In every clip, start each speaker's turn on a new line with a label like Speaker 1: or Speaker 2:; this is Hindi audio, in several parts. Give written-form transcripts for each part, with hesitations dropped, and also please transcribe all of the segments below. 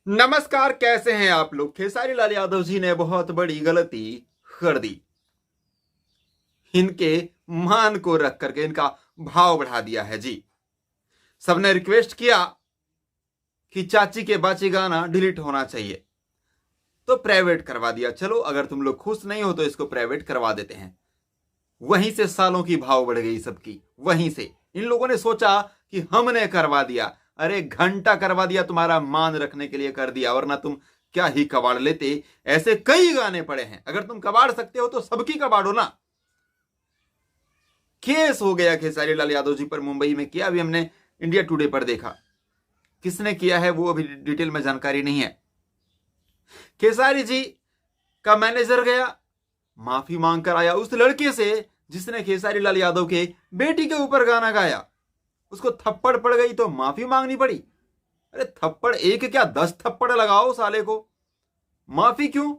Speaker 1: नमस्कार, कैसे हैं आप लोग। खेसारी लाल यादव जी ने बहुत बड़ी गलती कर दी। इनके मान को रख करके इनका भाव बढ़ा दिया है जी। सबने रिक्वेस्ट किया कि चाची के बाची गाना डिलीट होना चाहिए, तो प्राइवेट करवा दिया। चलो, अगर तुम लोग खुश नहीं हो तो इसको प्राइवेट करवा देते हैं। वहीं से सालों की भाव बढ़ गई सबकी। वहीं से इन लोगों ने सोचा कि हमने करवा दिया। अरे घंटा करवा दिया, तुम्हारा मान रखने के लिए कर दिया, वरना तुम क्या ही कबाड़ लेते। ऐसे कई गाने पड़े हैं, अगर तुम कबाड़ सकते हो तो सबकी कबाड़ो ना। केस हो गया खेसारी लाल यादव जी पर मुंबई में, किया अभी हमने इंडिया टुडे पर देखा। किसने किया है वो अभी डिटेल में जानकारी नहीं है। खेसारी जी का मैनेजर गया, माफी मांग कर आया उस लड़के से जिसने खेसारी लाल यादव के बेटी के ऊपर गाना गाया। उसको थप्पड़ पड़ गई तो माफी मांगनी पड़ी। अरे थप्पड़ एक क्या 10 थप्पड़ लगाओ साले को, माफी क्यों।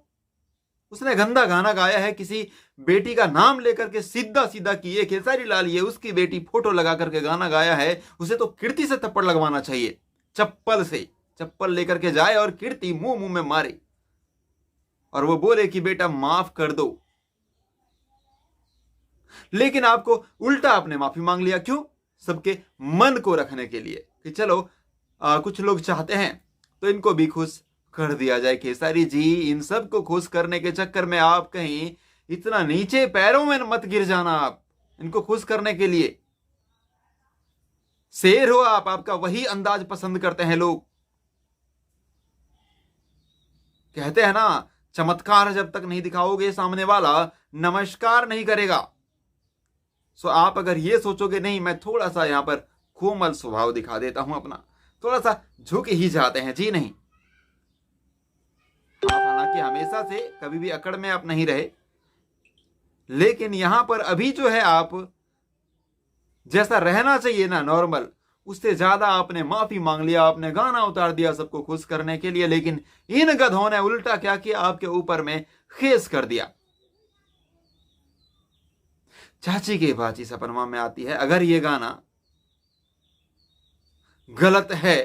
Speaker 1: उसने गंदा गाना गाया है, किसी बेटी का नाम लेकर के सीधा सीधा किए खेसारी लाल, ये उसकी बेटी फोटो लगा करके गाना गाया है। उसे तो कीर्ति से थप्पड़ लगवाना चाहिए, चप्पल से। चप्पल लेकर के जाए और कीर्ति मुंह मुंह में मारे और वो बोले कि बेटा माफ कर दो। लेकिन आपको उल्टा आपने माफी मांग लिया, क्यों? सबके मन को रखने के लिए कि चलो कुछ लोग चाहते हैं तो इनको भी खुश कर दिया जाए। खेसारी जी, इन सब को खुश करने के चक्कर में आप कहीं इतना नीचे पैरों में मत गिर जाना। आप इनको खुश करने के लिए शेर हो आप, आपका वही अंदाज पसंद करते हैं लोग। कहते हैं ना, चमत्कार जब तक नहीं दिखाओगे सामने वाला नमस्कार नहीं करेगा। सो आप अगर ये सोचोगे नहीं, मैं थोड़ा सा यहां पर कोमल स्वभाव दिखा देता हूं अपना, थोड़ा सा झुक ही जाते हैं जी, नहीं। आप हालांकि हमेशा से कभी भी अकड़ में आप नहीं रहे, लेकिन यहां पर अभी जो है आप जैसा रहना चाहिए ना नॉर्मल, उससे ज्यादा आपने माफी मांग लिया, आपने गाना उतार दिया सबको खुश करने के लिए। लेकिन इन गधों ने उल्टा क्या किया, आपके ऊपर में खेस कर दिया। चाची के बाची सपनमा में आती है, अगर ये गाना गलत है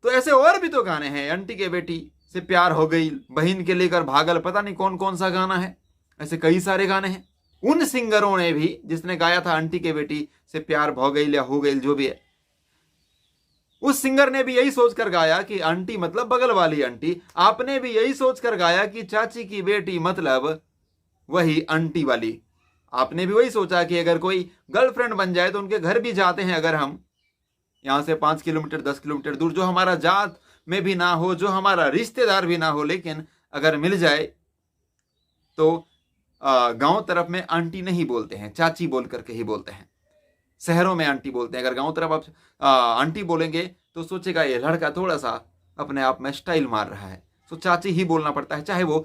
Speaker 1: तो ऐसे और भी तो गाने हैं। आंटी के बेटी से प्यार हो गई, बहन के लेकर भागल, पता नहीं कौन कौन सा गाना है। ऐसे कई सारे गाने हैं। उन सिंगरों ने भी, जिसने गाया था आंटी के बेटी से प्यार हो गई या हो गई जो भी है, उस सिंगर ने भी यही सोचकर गाया कि आंटी मतलब बगल वाली आंटी। आपने भी यही सोचकर गाया कि चाची की बेटी मतलब वही आंटी वाली। आपने भी वही सोचा कि अगर कोई गर्लफ्रेंड बन जाए तो उनके घर भी जाते हैं। अगर हम यहां से 5 किलोमीटर 10 किलोमीटर दूर, जो हमारा जात में भी ना हो, जो हमारा रिश्तेदार भी ना हो, लेकिन अगर मिल जाए तो गांव तरफ में आंटी नहीं बोलते हैं, चाची बोल करके ही बोलते हैं। शहरों में आंटी बोलते हैं। अगर गांव तरफ आप आंटी बोलेंगे तो सोचेगा ये लड़का थोड़ा सा अपने आप में स्टाइल मार रहा है, तो चाची ही बोलना पड़ता है, चाहे वो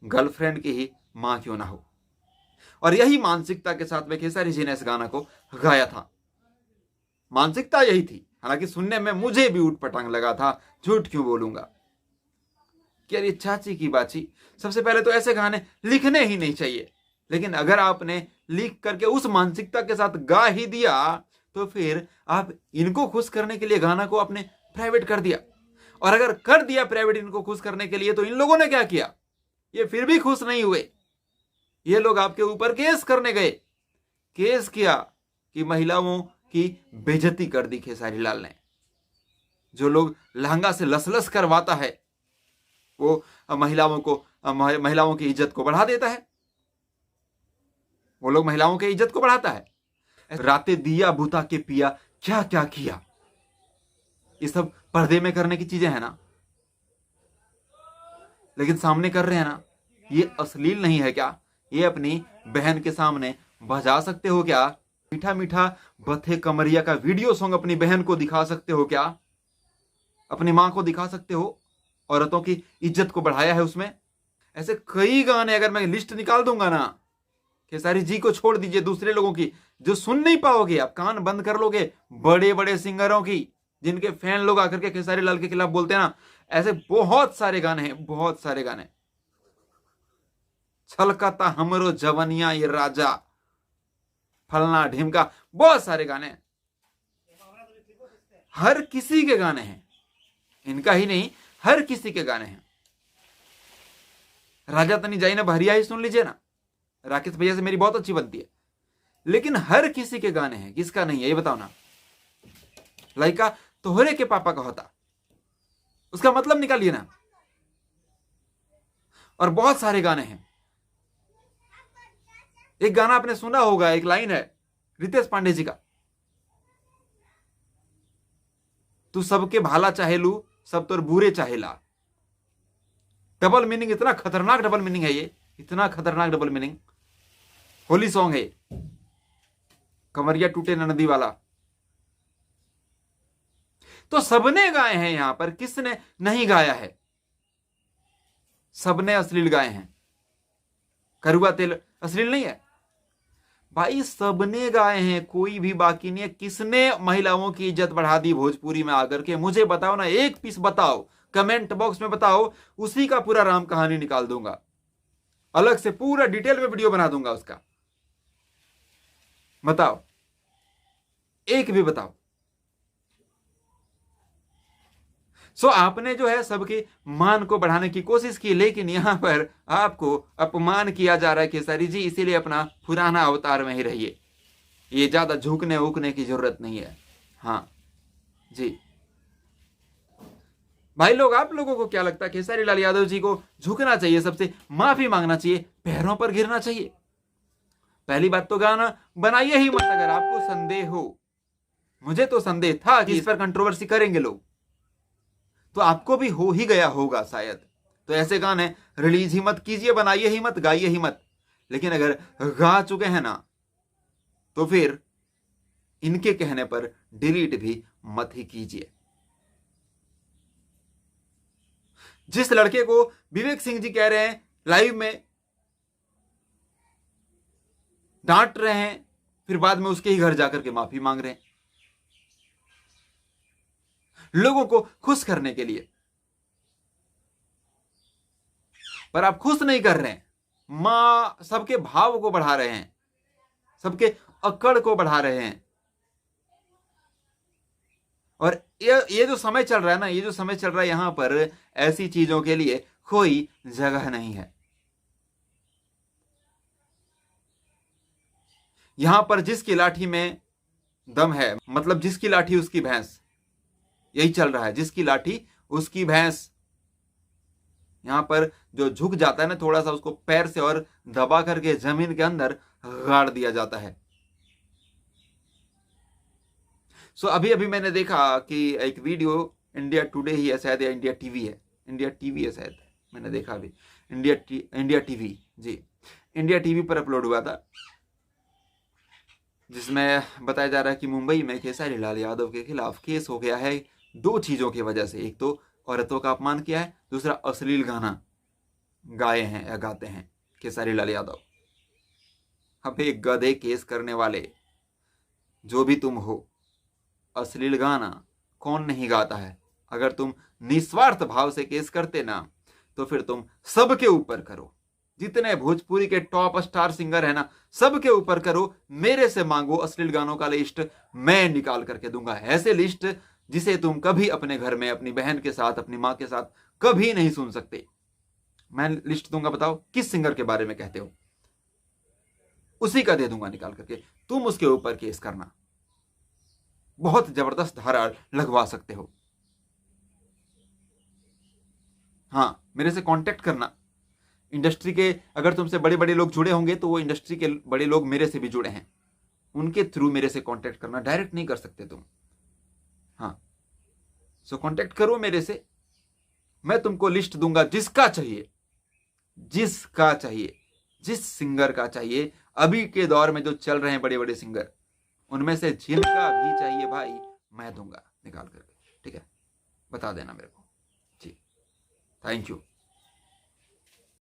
Speaker 1: गर्लफ्रेंड की ही मां क्यों ना हो। और यही मानसिकता के साथ में खेसारी जी ने इस गाना को गाया था। मानसिकता यही थी। हालांकि सुनने में मुझे भी उठ पटांग लगा था, झूठ क्यों बोलूंगा, कि अरे चाची की बाची। सबसे पहले तो ऐसे गाने लिखने ही नहीं चाहिए, लेकिन अगर आपने लिख करके उस मानसिकता के साथ गा ही दिया तो फिर आप इनको खुश करने के लिए गाना को आपने प्राइवेट कर दिया। और अगर कर दिया प्राइवेट इनको खुश करने के लिए, तो इन लोगों ने क्या किया, ये फिर भी खुश नहीं हुए। ये लोग आपके ऊपर केस करने गए। केस किया कि महिलाओं की बेइज्जती कर दी खेसारी लाल ने। जो लोग लहंगा से लसलस करवाता है वो महिलाओं की इज्जत को बढ़ा देता है। वो लोग महिलाओं की इज्जत को बढ़ाता है। रातें दिया बुता के पिया, क्या क्या किया, ये सब पर्दे में करने की चीजें हैं ना, लेकिन सामने कर रहे हैं ना। ये अश्लील नहीं है क्या? ये अपनी बहन के सामने बजा सकते हो क्या? मीठा मीठा बथे कमरिया का वीडियो सॉन्ग अपनी बहन को दिखा सकते हो क्या? अपनी मां को दिखा सकते हो? औरतों की इज्जत को बढ़ाया है उसमें। ऐसे कई गाने, अगर मैं लिस्ट निकाल दूंगा ना, खेसारी जी को छोड़ दीजिए, दूसरे लोगों की जो सुन नहीं पाओगे, आप कान बंद कर लोगे। बड़े बड़े सिंगरों की, जिनके फैन लोग आकर के खेसारी लाल के खिलाफ बोलते हैं ना, ऐसे बहुत सारे गाने हैं, बहुत सारे गाने। छलकता हमरो जवनिया ये राजा, फलना ढिमका, बहुत सारे गाने, हर किसी के गाने हैं। इनका ही नहीं, हर किसी के गाने हैं। राजा तनी जाई ना भरिया ही सुन लीजिए ना, राकेश भैया से मेरी बहुत अच्छी बनती है, लेकिन हर किसी के गाने हैं, किसका नहीं है ये बताओ ना। लाइका तोहरे के पापा का होता, उसका मतलब निकालिए ना। और बहुत सारे गाने हैं। एक गाना आपने सुना होगा, एक लाइन है रितेश पांडे जी का, तू सबके भाला चाहे लू, सब तोर बुरे चाहे ला। डबल मीनिंग, इतना खतरनाक डबल मीनिंग है ये, इतना खतरनाक डबल मीनिंग। होली सॉन्ग है, कमरिया टूटे न नदी वाला। तो सबने गाए हैं यहां पर, किसने नहीं गाया है? सबने अश्लील गाए हैं। करुआ तेल अश्लील नहीं है भाई, सबने गाए हैं, कोई भी बाकी नहीं है। किसने महिलाओं की इज्जत बढ़ा दी भोजपुरी में आकर के? मुझे बताओ ना, एक पीस बताओ, कमेंट बॉक्स में बताओ, उसी का पूरा राम कहानी निकाल दूंगा, अलग से पूरा डिटेल में वीडियो बना दूंगा उसका। बताओ, एक भी बताओ। सो आपने जो है सबके मान को बढ़ाने की कोशिश की, लेकिन यहां पर आपको अपमान किया जा रहा है खेसारी जी, इसीलिए अपना पुराना अवतार में ही रहिए, ये ज्यादा झुकने उकने की जरूरत नहीं है। हाँ जी भाई लोग, आप लोगों को क्या लगता है? खेसारी लाल यादव जी को झुकना चाहिए, सबसे माफी मांगना चाहिए, पैरों पर गिरना चाहिए? पहली बात तो गाना बनाइए ही मत अगर आपको संदेह हो। मुझे तो संदेह था कि इस पर कंट्रोवर्सी करेंगे लोग, तो आपको भी हो ही गया होगा शायद। तो ऐसे गाने रिलीज ही मत कीजिए, बनाइए ही मत, गाइए ही मत। लेकिन अगर गा चुके हैं ना, तो फिर इनके कहने पर डिलीट भी मत ही कीजिए। जिस लड़के को विवेक सिंह जी कह रहे हैं लाइव में, डांट रहे हैं, फिर बाद में उसके ही घर जाकर के माफी मांग रहे हैं, लोगों को खुश करने के लिए। पर आप खुश नहीं कर रहे हैं, मां सबके भाव को बढ़ा रहे हैं, सबके अकड़ को बढ़ा रहे हैं। और ये जो समय चल रहा है ना, ये जो समय चल रहा है, यहां पर ऐसी चीजों के लिए कोई जगह नहीं है। यहां पर जिसकी लाठी में दम है, मतलब जिसकी लाठी उसकी भैंस, यही चल रहा है, जिसकी लाठी उसकी भैंस। यहां पर जो झुक जाता है ना थोड़ा सा, उसको पैर से और दबा करके जमीन के अंदर गाड़ दिया जाता है। सो अभी अभी मैंने देखा कि एक वीडियो इंडिया टुडे ही है शायद, या इंडिया टीवी है, इंडिया टीवी है शायद, मैंने देखा अभी इंडिया टीवी जी, इंडिया टीवी पर अपलोड हुआ था, जिसमें बताया जा रहा है कि मुंबई में खेसारी लाल यादव के खिलाफ केस हो गया है 2 चीजों की वजह से। एक तो औरतों का अपमान किया है, दूसरा अश्लील गाना गाए हैं या गाते हैं खेसारी लाल यादव। अब एक गधे केस करने वाले, जो भी तुम हो, अश्लील गाना कौन नहीं गाता है? अगर तुम निस्वार्थ भाव से केस करते ना, तो फिर तुम सबके ऊपर करो, जितने भोजपुरी के टॉप स्टार सिंगर है ना, सबके ऊपर करो, मेरे से मांगो अश्लील गानों का लिस्ट, मैं निकाल करके दूंगा। ऐसे लिस्ट जिसे तुम कभी अपने घर में अपनी बहन के साथ, अपनी मां के साथ कभी नहीं सुन सकते। मैं लिस्ट दूंगा, बताओ किस सिंगर के बारे में कहते हो, उसी का दे दूंगा निकाल करके, तुम उसके ऊपर केस करना, बहुत जबरदस्त धारा लगवा सकते हो। हाँ, मेरे से कांटेक्ट करना। इंडस्ट्री के अगर तुमसे बड़े बड़े लोग जुड़े होंगे, तो वो इंडस्ट्री के बड़े लोग मेरे से भी जुड़े हैं, उनके थ्रू मेरे से कांटेक्ट करना, डायरेक्ट नहीं कर सकते तुम। हाँ, सो कांटेक्ट करो मेरे से, मैं तुमको लिस्ट दूंगा, जिसका चाहिए, जिसका चाहिए, जिस सिंगर का चाहिए, अभी के दौर में जो चल रहे हैं बड़े बड़े सिंगर, उनमें से जिनका भी चाहिए भाई, मैं दूंगा निकाल करके। ठीक है, बता देना मेरे को जी। Thank you.